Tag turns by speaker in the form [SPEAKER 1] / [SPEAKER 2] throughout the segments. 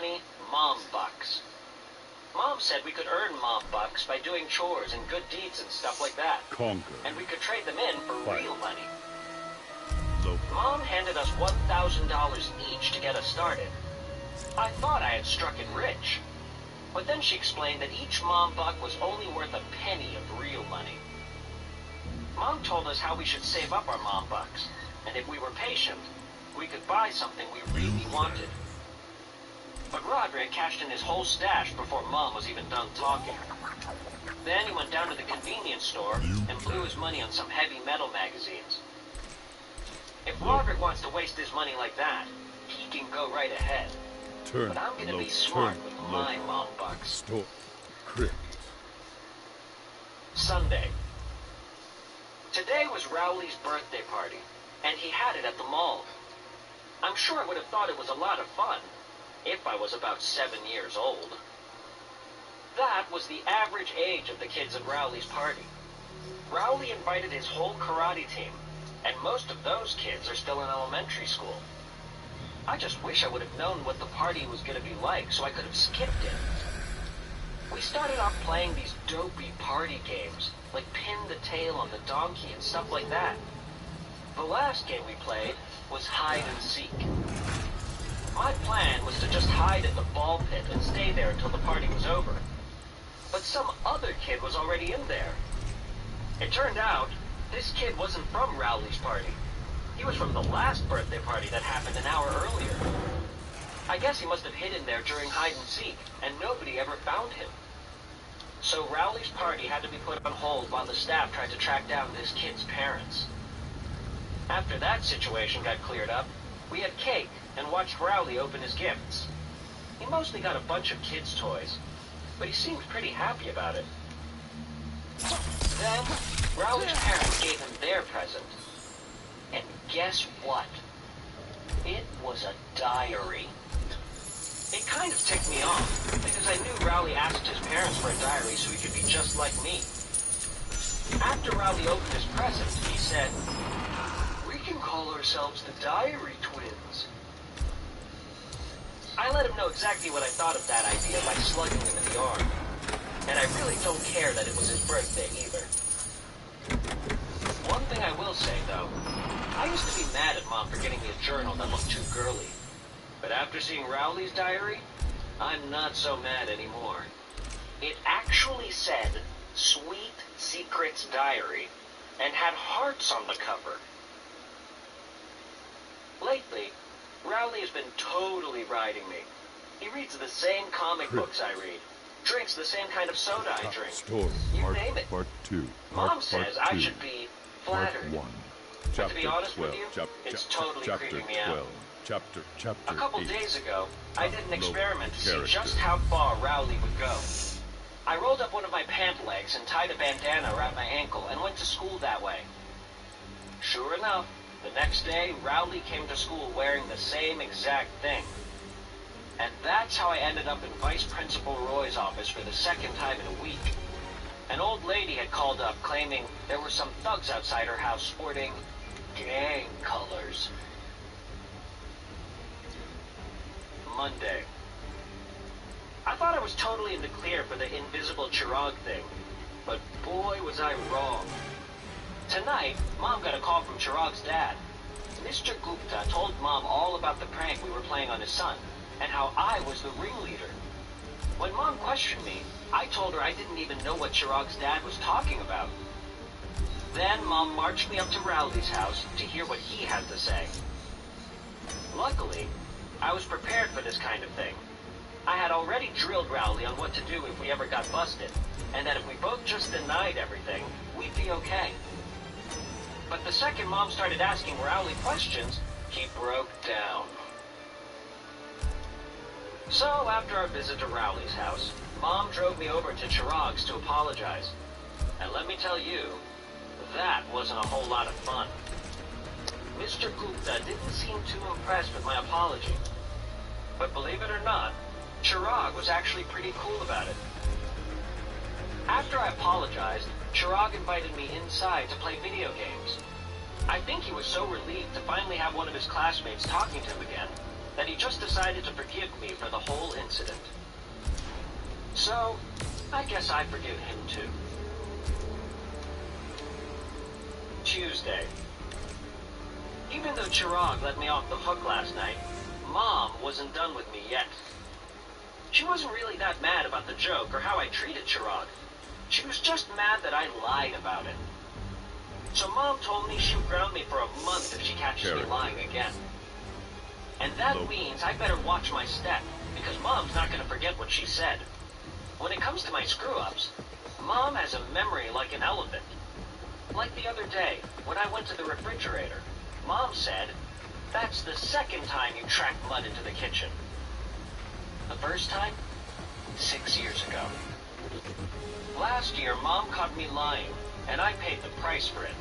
[SPEAKER 1] money, Mom Bucks. Mom said we could earn Mom Bucks by doing chores and good deeds and stuff like that.
[SPEAKER 2] Conquer.
[SPEAKER 1] And we could trade them in for
[SPEAKER 2] Fight.
[SPEAKER 1] real money.
[SPEAKER 2] Local.
[SPEAKER 1] Mom handed us $1,000 each to get us started. I thought I had struck it rich. But then she explained that each Mom Buck was only worth a penny of real money. Mom told us how we should save up our Mom Bucks, and if we were patient, we could buy something we really wanted. But Roderick cashed in his whole stash before Mom was even done talking. Then he went down to the convenience store and blew his money on some heavy metal magazines. If Roderick wants to waste his money like that, he can go right ahead. But I'm gonna be smart with my Mom Bucks.
[SPEAKER 2] Store. Crit.
[SPEAKER 1] Sunday. Today was Rowley's birthday party, and he had it at the mall. I'm sure I would have thought it was a lot of fun, if I was about 7 years old. That was the average age of the kids at Rowley's party. Rowley invited his whole karate team, and most of those kids are still in elementary school. I just wish I would have known what the party was going to be like so I could have skipped it. We started off playing these dopey party games, like pin the tail on the donkey and stuff like that. The last game we played was hide and seek. My plan was to just hide at the ball pit and stay there until the party was over. But some other kid was already in there. It turned out, this kid wasn't from Rowley's party. He was from the last birthday party that happened an hour earlier. I guess he must have hid in there during hide and seek, and nobody ever found him. So Rowley's party had to be put on hold while the staff tried to track down this kid's parents. After that situation got cleared up, we had cake and watched Rowley open his gifts. He mostly got a bunch of kids' toys, but he seemed pretty happy about it. Then, Rowley's parents gave him their present. And guess what? It was a diary. It kind of ticked me off, because I knew Rowley asked his parents for a diary so he could be just like me. After Rowley opened his present, he said, "We can call ourselves the Diary Twins." I let him know exactly what I thought of that idea by slugging him in the arm. And I really don't care that it was his birthday either. One thing I will say, though, I used to be mad at Mom for getting me a journal that looked too girly. But after seeing Rowley's diary, I'm not so mad anymore. It actually said, "Sweet Secrets Diary," and had hearts on the cover. Lately, Rowley has been totally riding me. He reads the same comic books I read, drinks the same kind of soda I drink.
[SPEAKER 2] Story.
[SPEAKER 1] You name it.
[SPEAKER 2] Part 2.
[SPEAKER 1] Mom says I should be flattered.
[SPEAKER 2] Part 1.
[SPEAKER 1] But to be honest
[SPEAKER 2] 12.
[SPEAKER 1] with you, it's totally
[SPEAKER 2] Chapter
[SPEAKER 1] creeping me out.
[SPEAKER 2] 12. Chapter
[SPEAKER 1] A couple
[SPEAKER 2] 8.
[SPEAKER 1] days ago, I did an experiment to see
[SPEAKER 2] character.
[SPEAKER 1] just how far Rowley would go. I rolled up one of my pant legs and tied a bandana around my ankle and went to school that way. Sure enough, the next day, Rowley came to school wearing the same exact thing. And that's how I ended up in Vice Principal Roy's office for the second time in a week. An old lady had called up claiming there were some thugs outside her house sporting gang colors. Monday. I thought I was totally in the clear for the invisible Chirag thing, but boy was I wrong. Tonight, Mom got a call from Chirag's dad. Mr. Gupta told Mom all about the prank we were playing on his son, and how I was the ringleader. When Mom questioned me, I told her I didn't even know what Chirag's dad was talking about. Then Mom marched me up to Rowley's house to hear what he had to say. Luckily, I was prepared for this kind of thing. I had already drilled Rowley on what to do if we ever got busted, and that if we both just denied everything, we'd be okay. But the second Mom started asking Rowley questions, he broke down. So, after our visit to Rowley's house, Mom drove me over to Chirag's to apologize. And let me tell you, that wasn't a whole lot of fun. Mr. Gupta didn't seem too impressed with my apology. But believe it or not, Chirag was actually pretty cool about it. After I apologized, Chirag invited me inside to play video games. I think he was so relieved to finally have one of his classmates talking to him again, that he just decided to forgive me for the whole incident. So, I guess I forgive him too. Tuesday. Even though Chirag let me off the hook last night, Mom wasn't done with me yet. She wasn't really that mad about the joke or how I treated Chirag. She was just mad that I lied about it. So Mom told me she would ground me for a month if she catches me lying again. And that means I better watch my step, because Mom's not going to forget what she said. When it comes to my screw-ups, Mom has a memory like an elephant. Like the other day, when I went to the refrigerator, Mom said, "That's the second time you tracked mud into the kitchen." The first time? 6 years ago. Last year, Mom caught me lying, and I paid the price for it.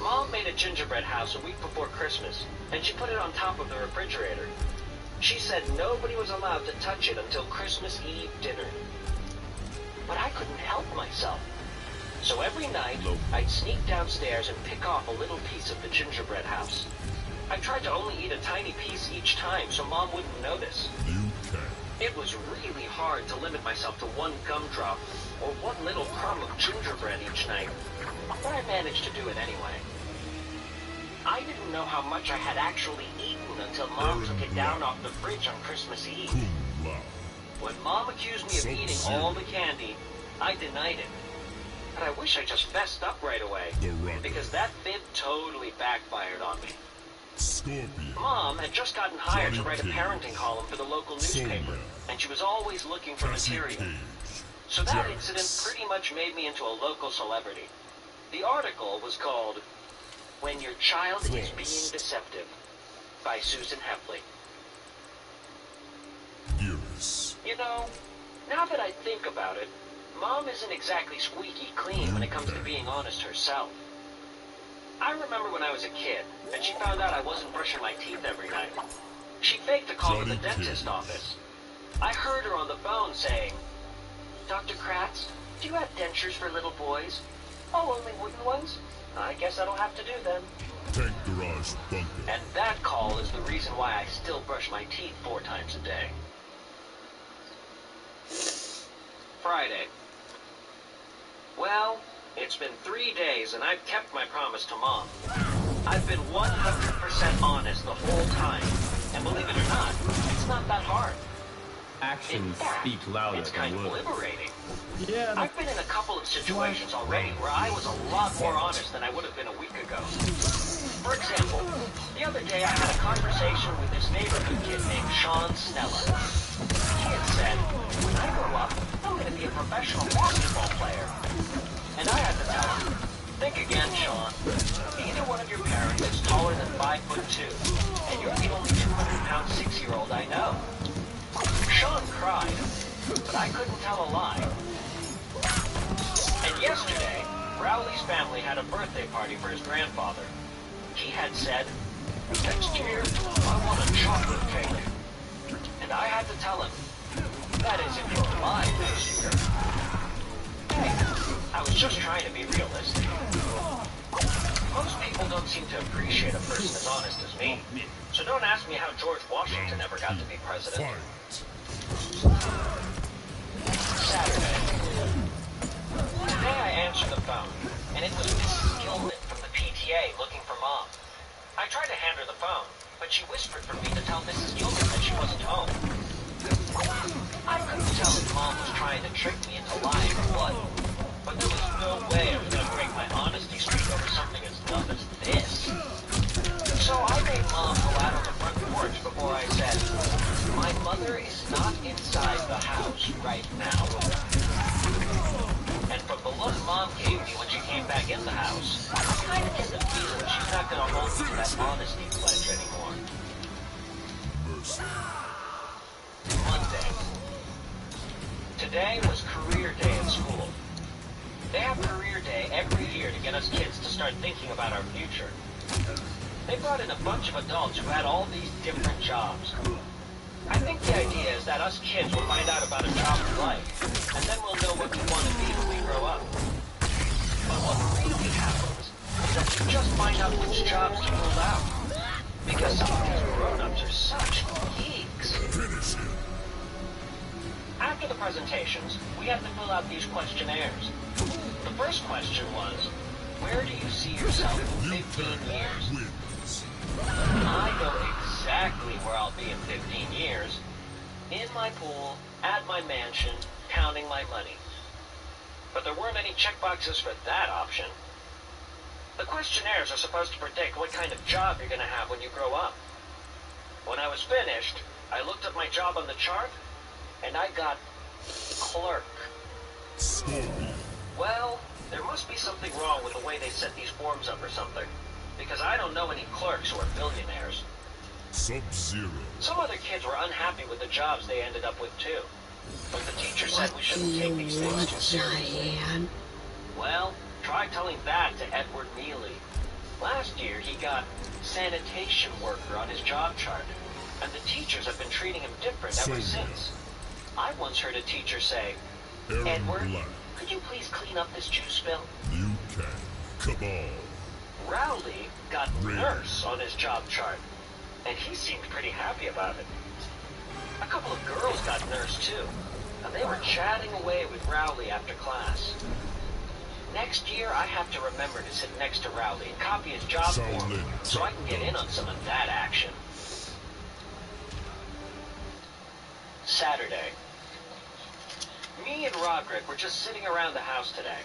[SPEAKER 1] Mom made a gingerbread house a week before Christmas, and she put it on top of the refrigerator. She said nobody was allowed to touch it until Christmas Eve dinner. But I couldn't help myself. So every night, I'd sneak downstairs and pick off a little piece of the gingerbread house. I tried to only eat a tiny piece each time so Mom wouldn't notice. It was really hard to limit myself to one gumdrop or one little crumb of gingerbread each night, but I managed to do it anyway. I didn't know how much I had actually eaten until Mom took it down off the fridge on Christmas Eve. When Mom accused me of eating all the candy, I denied it. But I wish I just fessed up right away, because that fib totally backfired on me. Mom had just gotten hired to write a parenting column for the local newspaper, and she was always looking for material. So that incident pretty much made me into a local celebrity. The article was called "When Your Child is Being Deceptive" by Susan Heffley. You know, now that I think about it, Mom isn't exactly squeaky clean when it comes to being honest herself. I remember when I was a kid, and she found out I wasn't brushing my teeth every night. She faked a call to the dentist office. I heard her on the phone saying, "Dr. Kratz, do you have dentures for little boys?" "Oh, only wooden ones? I guess that'll have to do then."
[SPEAKER 2] Tank garage bunker.
[SPEAKER 1] And that call is the reason why I still brush my teeth 4 times a day. Friday. Well, it's been 3 days and I've kept my promise to Mom. I've been 100% honest the whole time. And believe it or not, it's not that hard.
[SPEAKER 3] Actions
[SPEAKER 1] In fact,
[SPEAKER 3] speak louder
[SPEAKER 1] it's
[SPEAKER 3] than
[SPEAKER 1] kind of
[SPEAKER 3] words.
[SPEAKER 1] liberating.
[SPEAKER 3] Yeah.
[SPEAKER 1] I've been in a couple of situations already where I was a lot more honest than I would have been a week ago. For example, the other day I had a conversation with this neighborhood kid named Sean Snella. He had said, "When I grow up, I'm going to be a professional basketball player." And I had to tell him, "Think again, Sean. Neither one of your parents is taller than 5'2", and you're the only 200-pound 6-year-old I know." Sean cried, but I couldn't tell a lie. And yesterday, Rowley's family had a birthday party for his grandfather. He had said, "Next year, I want a chocolate cake." And I had to tell him, "That is if you're alive next year." Hey, I was just trying to be realistic. Most people don't seem to appreciate a person as honest as me. So don't ask me how George Washington ever got to be president. Saturday. Today I answered the phone, and it was Mrs. Gilman from the PTA looking for Mom. I tried to hand her the phone, but she whispered for me to tell Mrs. Gilman that she wasn't home. I couldn't tell if Mom was trying to trick me into lying or what, but there was no way I was going to break my honesty streak over something as dumb as this. So I made Mom go out on the front porch before I said, "My mother is not inside the house right now." And from the look Mom gave me when she came back in the house, I kind of get the feeling she's not going to hold me to that honesty pledge anymore. Monday. Today was career day at school. They have career day every year to get us kids to start thinking about our future. They brought in a bunch of adults who had all these different jobs. I think the idea is that us kids will find out about a job in life, and then we'll know what we want to be when we grow up. But what really happens is that you just find out which jobs to rule out. Because some of these grown-ups are such geeks. presentations, we had to fill out these questionnaires. The first question was, where do you see yourself in 15 years? I know exactly where I'll be in 15 years. In my pool, at my mansion, counting my money. But there weren't any checkboxes for that option. The questionnaires are supposed to predict what kind of job you're going to have when you grow up. When I was finished, I looked at my job on the chart, and I got clerk. Well, there must be something wrong with the way they set these forms up or something, because I don't know any clerks who are billionaires.
[SPEAKER 2] Sub-Zero.
[SPEAKER 1] Some other kids were unhappy with the jobs they ended up with too, but the teacher said we shouldn't take these things too seriously. Well, try telling that to Edward Neely. Last year, he got sanitation worker on his job chart, and the teachers have been treating him different ever since. I once heard a teacher say, Edward, could you please clean up this juice spill?
[SPEAKER 2] You can. Cabal.
[SPEAKER 1] Rowley got nurse on his job chart, and he seemed pretty happy about it. A couple of girls got nurse too, and they were chatting away with Rowley after class. Next year, I have to remember to sit next to Rowley and copy his job form so I can get in on some of that action. Saturday. Me and Roderick were just sitting around the house today.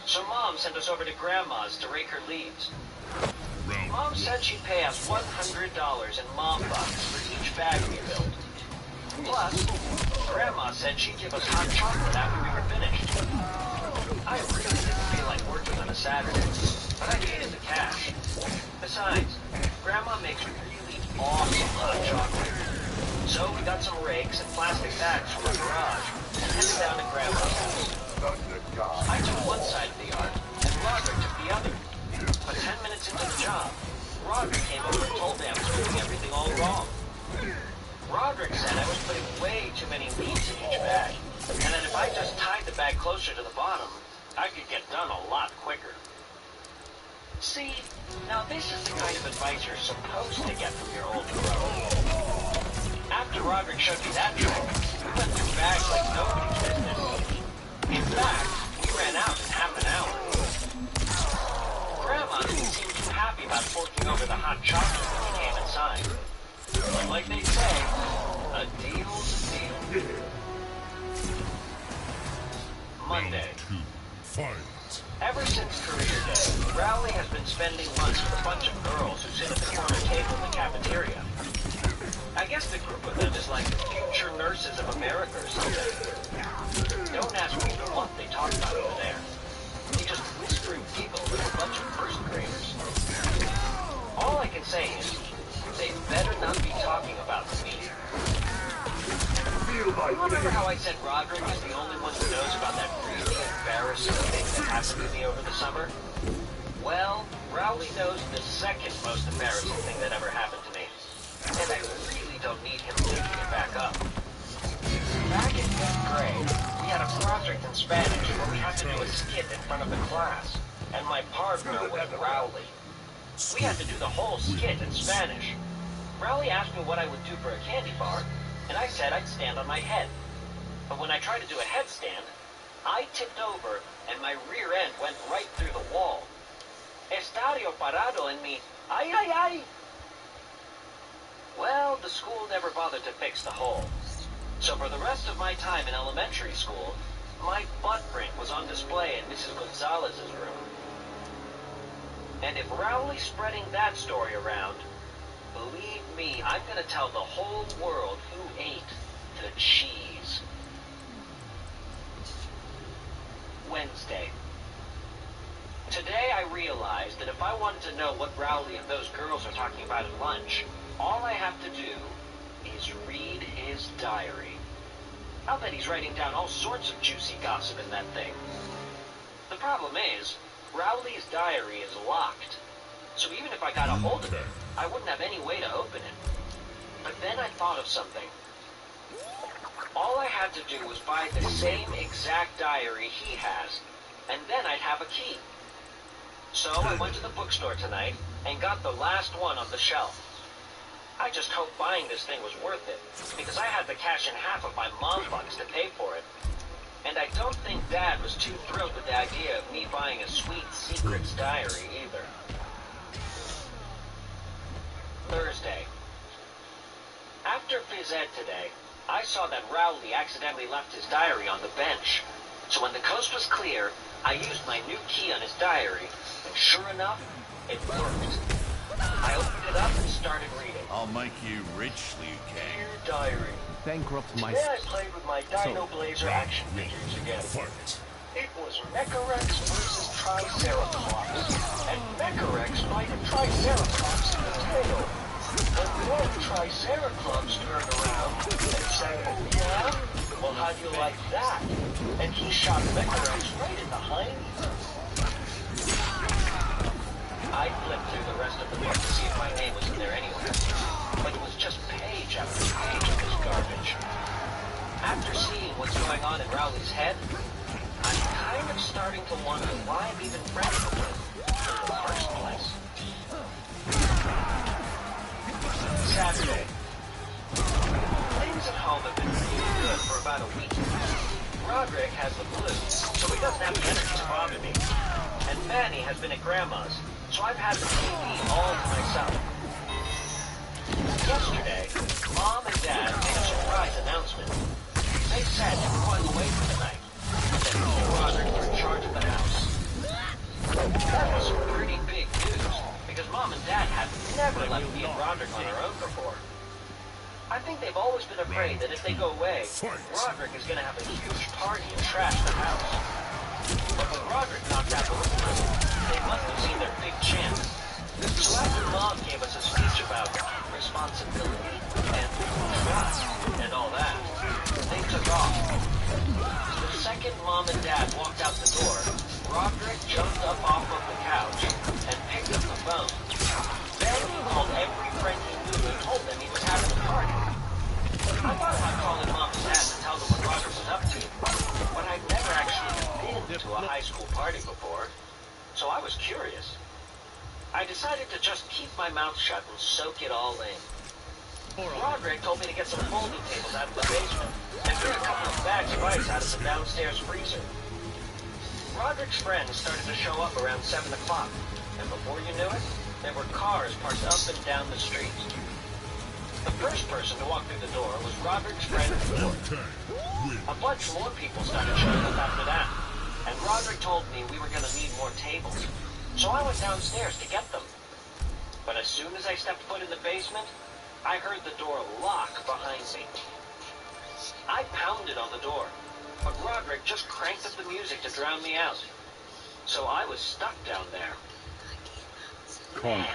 [SPEAKER 1] So Mom sent us over to Grandma's to rake her leaves. Mom said she'd pay us $100 in Mom bucks for each bag we filled. Plus, Grandma said she'd give us hot chocolate after we were finished. I really didn't feel like working on a Saturday, but I needed the cash. Besides, Grandma makes really awesome hot chocolate. So we got some rakes and plastic bags from our garage and headed down to Grandma's house. I took one side of the yard, and Roderick took the other. But 10 minutes into the job, Roderick came over and told me I was doing everything all wrong. Roderick said I was putting way too many leaves in each bag, and that if I just tied the bag closer to the bottom, I could get done a lot quicker. See, now this is the kind of advice you're supposed to get from your older brother. After Roderick showed me that trick, we went through bags like nobody's business. In fact, we ran out in half an hour. Grandma didn't seem too happy about forking over the hot chocolate when we came inside. But like they say, a deal's a deal. Monday. Ever since career day, Rowley has been spending lunch with a bunch of girls who sit at the corner table in the cafeteria. I guess the group of them is like the future nurses of America or something. Don't ask me what they talk about over there. They just whispering giggle like a bunch of first graders. All I can say is, they better not be talking about me. Remember how I said Roderick is the only one who knows about that really embarrassing thing that happened to me over the summer? Well, Rowley knows the second most embarrassing thing that ever happened to me. And I really don't need him digging it back up. Back in 5th grade, we had a project in Spanish where we had to do a skit in front of the class, and my partner was Rowley. We had to do the whole skit in Spanish. Rowley asked me what I would do for a candy bar, and I said I'd stand on my head. But when I tried to do a headstand, I tipped over, and my rear end went right through the wall. Estadio parado en mi, ay, ay, ay! Well, the school never bothered to fix the hole. So for the rest of my time in elementary school, my butt print was on display in Mrs. Gonzalez's room. And if Rowley's spreading that story around, believe me, I'm gonna tell the whole world who ate the cheese. Wednesday. Today I realized that if I wanted to know what Rowley and those girls are talking about at lunch, all I have to do is read his diary. I'll bet he's writing down all sorts of juicy gossip in that thing. The problem is, Rowley's diary is locked. So even if I got a hold of it, I wouldn't have any way to open it. But then I thought of something. All I had to do was buy the same exact diary he has, and then I'd have a key. So I went to the bookstore tonight and got the last one on the shelf. I just hoped buying this thing was worth it, because I had to cash in half of my mom bucks to pay for it. And I don't think Dad was too thrilled with the idea of me buying a sweet secrets diary either. Thursday. After phys ed today, I saw that Rowley accidentally left his diary on the bench. So when the coast was clear, I used my new key on his diary, and sure enough, it worked. I opened it up and started reading.
[SPEAKER 3] I'll make you rich, Liu Kang.
[SPEAKER 1] Dear diary.
[SPEAKER 4] Bankrupt my...
[SPEAKER 1] Today I played with my Dino Blazer action figures again.
[SPEAKER 2] Fight.
[SPEAKER 1] It was Mecharex versus Triceratops. And Mecharex bite Triceratops in the tail. And then Triceratops turned around and said, "Oh yeah? Well, how do you like that?" And he shot Mecharex right in the hiney. I flipped through the rest of the book to see if my name was in there anywhere. But it was just page after page of this garbage. After seeing what's going on in Rowley's head, I'm kind of starting to wonder why I'm even friends with him in the first place. Saturday. Things at home have been really good for about a week. Roderick has the flu, so he doesn't have the energy to bother me. And Fanny has been at Grandma's, so I've had the TV all to myself. Yesterday, Mom and Dad made a surprise announcement. They said they were going away for the night, and that me and Roderick were in charge of the house. That was some pretty big news, because Mom and Dad have never left me and Roderick on our own before. I think they've always been afraid that if they go away, Roderick is going to have a huge party and trash the house. But when Roderick knocked out the roof, they must have seen their big chance. So after Mom gave us a speech about responsibility and trust and all that, they took off. The second Mom and Dad walked out the door, Roderick jumped up off of the couch and picked up the phone. Then he called every friend he knew and told them he was having a party. I thought about calling Mom and Dad to tell them what Roderick was up to, but I'd never actually been to a high school party before, so I was curious. I decided to just keep my mouth shut and soak it all in. Roderick told me to get some folding tables out of the basement and bring a couple of bags of ice out of the downstairs freezer. Roderick's friends started to show up around 7 o'clock, and before you knew it, there were cars parked up and down the street. The first person to walk through the door was Roderick's friend George. A bunch more people started showing up after that, and Roderick told me we were going to need more tables. So I went downstairs to get them. But as soon as I stepped foot in the basement, I heard the door lock behind me. I pounded on the door, but Roderick just cranked up the music to drown me out. So I was stuck down there. Man,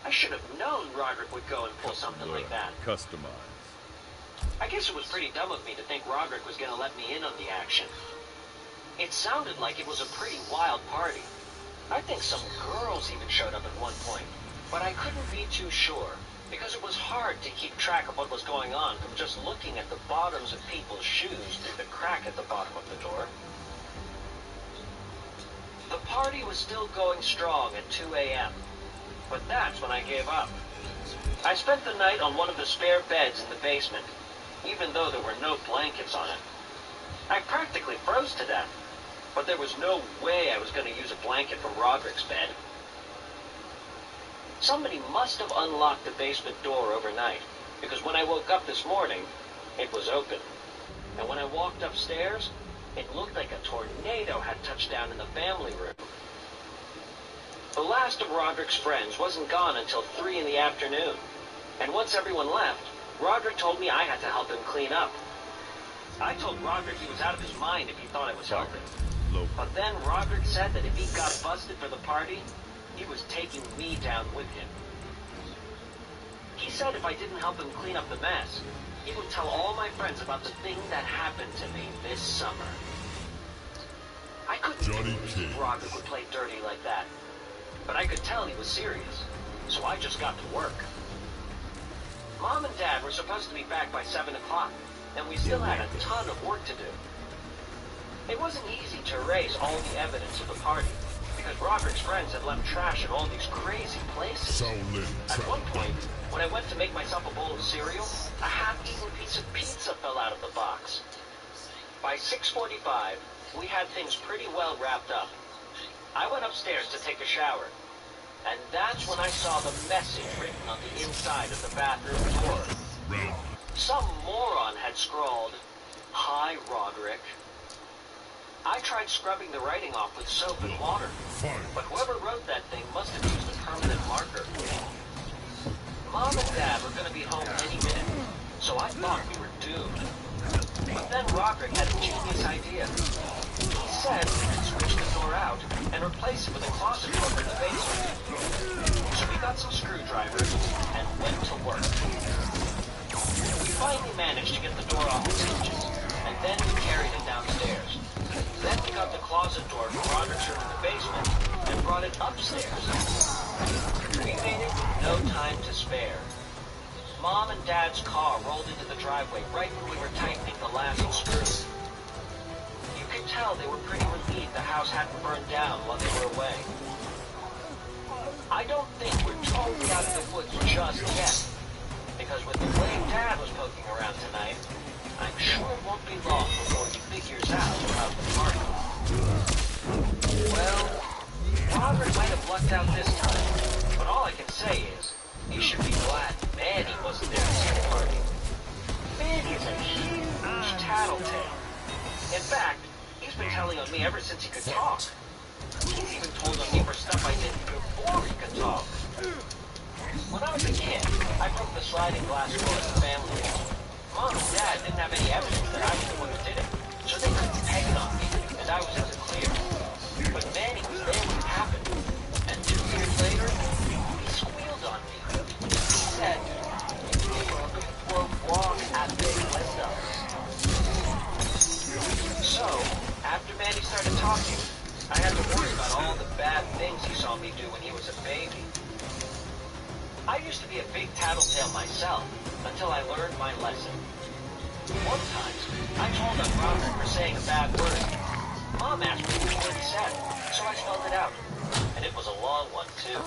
[SPEAKER 1] I should have known Roderick would go and pull something like that.
[SPEAKER 4] Customized.
[SPEAKER 1] I guess it was pretty dumb of me to think Roderick was going to let me in on the action. It sounded like it was a pretty wild party. I think some girls even showed up at one point, but I couldn't be too sure, because it was hard to keep track of what was going on from just looking at the bottoms of people's shoes through the crack at the bottom of the door. The party was still going strong at 2 a.m., but that's when I gave up. I spent the night on one of the spare beds in the basement, even though there were no blankets on it. I practically froze to death, but there was no way I was going to use a blanket from Roderick's bed. Somebody must have unlocked the basement door overnight, because when I woke up this morning, it was open. And when I walked upstairs, it looked like a tornado had touched down in the family room. The last of Roderick's friends wasn't gone until 3 in the afternoon, and once everyone left, Roderick told me I had to help him clean up. I told Roderick he was out of his mind if he thought I was helping. But then Roderick said that if he got busted for the party, he was taking me down with him. He said if I didn't help him clean up the mess, he would tell all my friends about the thing that happened to me this summer. I couldn't believe Roderick would play dirty like that, but I could tell he was serious, so I just got to work. Mom and Dad were supposed to be back by 7 o'clock, and we still had a ton of work to do. It wasn't easy to erase all the evidence of the party, because Roderick's friends had left trash at all these crazy places.
[SPEAKER 2] Shaolin
[SPEAKER 1] At
[SPEAKER 2] Trap
[SPEAKER 1] one point,
[SPEAKER 2] Thunder.
[SPEAKER 1] when I went to make myself a bowl of cereal, a half-eaten piece of pizza fell out of the box. By 6:45, we had things pretty well wrapped up. I went upstairs to take a shower, and that's when I saw the message written on the inside of the bathroom door.
[SPEAKER 2] Round
[SPEAKER 1] Some moron had scrawled, "Hi, Roderick." I tried scrubbing the writing off with soap and water,
[SPEAKER 2] fight.
[SPEAKER 1] but whoever wrote that thing must have used a permanent marker. Mom and Dad were going to be home any minute, so I thought we were doomed. But then Roderick had a genius idea. He said we could switch the door out and replace it with a closet door in the basement. So we got some screwdrivers and went to work. We finally managed to get the door off its hinges, and then we carried it downstairs. Then we got the closet door from Roderick's room in the basement and brought it upstairs. We made it with no time to spare. Mom and Dad's car rolled into the driveway right when we were tightening the last screw. You could tell they were pretty relieved the house hadn't burned down while they were away. I don't think we're totally out of the woods just yet, because with the way Dad was poking around tonight, I'm sure it won't be long before he figures out about the party. Well, Robert might have lucked out this time, but all I can say is, he should be glad Manny wasn't there to see the party. Manny is a huge tattletale. In fact, he's been telling on me ever since he could talk. He's even told on me for stuff I did before he could talk. When I was a kid, I broke the sliding glass door in the family house. Mom and Dad didn't have any evidence that I was the one who did it, so they couldn't peg it on me, and I was in the clear. But Manny was there when it happened, and 2 years later, he squealed on me. He said, So, after Manny started talking, I had to worry about all the bad things he saw me do when he was a baby. I used to be a big tattletale myself, until I learned my lesson. One time, I told on Roderick for saying a bad word. Mom asked me which word he said, so I spelled it out. And it was a long one, too.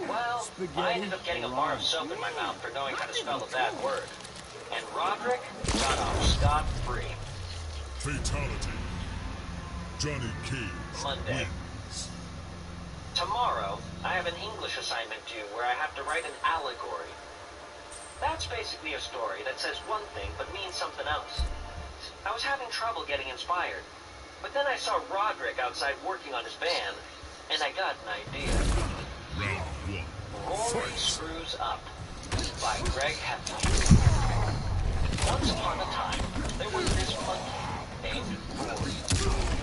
[SPEAKER 1] Well, I ended up getting a bar of soap in my mouth for knowing how to spell a bad word. And Roderick got off scot-free.
[SPEAKER 2] Fatality. Johnny Cage
[SPEAKER 1] Monday.
[SPEAKER 2] wins.
[SPEAKER 1] Tomorrow, I have an English assignment due where I have to write an allegory. That's basically a story that says one thing but means something else. I was having trouble getting inspired, but then I saw Roderick outside working on his van, and I got an idea.
[SPEAKER 2] Round one.
[SPEAKER 1] Rory Screws Up by Greg Hepburn. Once upon a time, there was this monkey named Rory.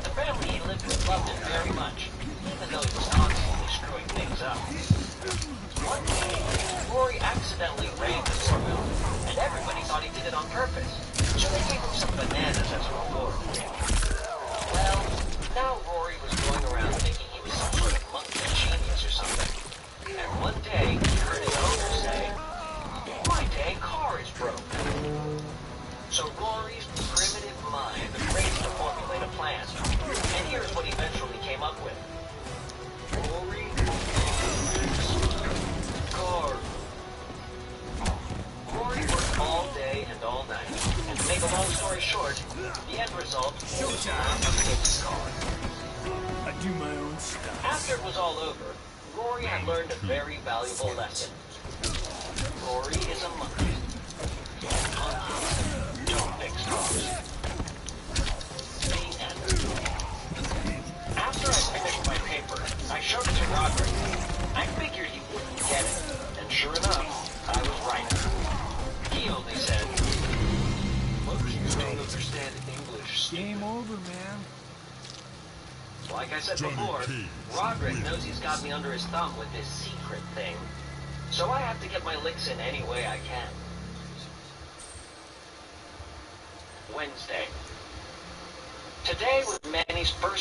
[SPEAKER 1] The family he lived with loved him very much, even though he was constantly screwing things up. One day, Rory accidentally rang the doorbell, and everybody thought he did it on purpose, so they gave him some bananas as a reward. Well, now Rory was going around thinking he was some sort of monkey genius or something. And one day, he heard his owner say, "My dang car is broke." So Rory's primitive mind raced to formulate a plan, and here's what he eventually came up with. Rory car. Rory worked all day and all night, and to make a long story short, the end result was a fixed car.
[SPEAKER 3] I do my own stuff.
[SPEAKER 1] After it was all over, Rory had learned a very valuable lesson. Rory is a monkey. Monkeys don't fix cars. The end. After I finished my paper, I showed it to Roderick. I figured he wouldn't get it, and sure enough, I was right. He only said, "Monkeys don't understand English."
[SPEAKER 3] Game over, man.
[SPEAKER 1] Like I said
[SPEAKER 2] Johnny
[SPEAKER 1] before,
[SPEAKER 2] Cage
[SPEAKER 1] Roderick
[SPEAKER 2] wins.
[SPEAKER 1] knows he's got me under his thumb with this secret thing. So I have to get my licks in any way I can. Wednesday. Today was Manny's first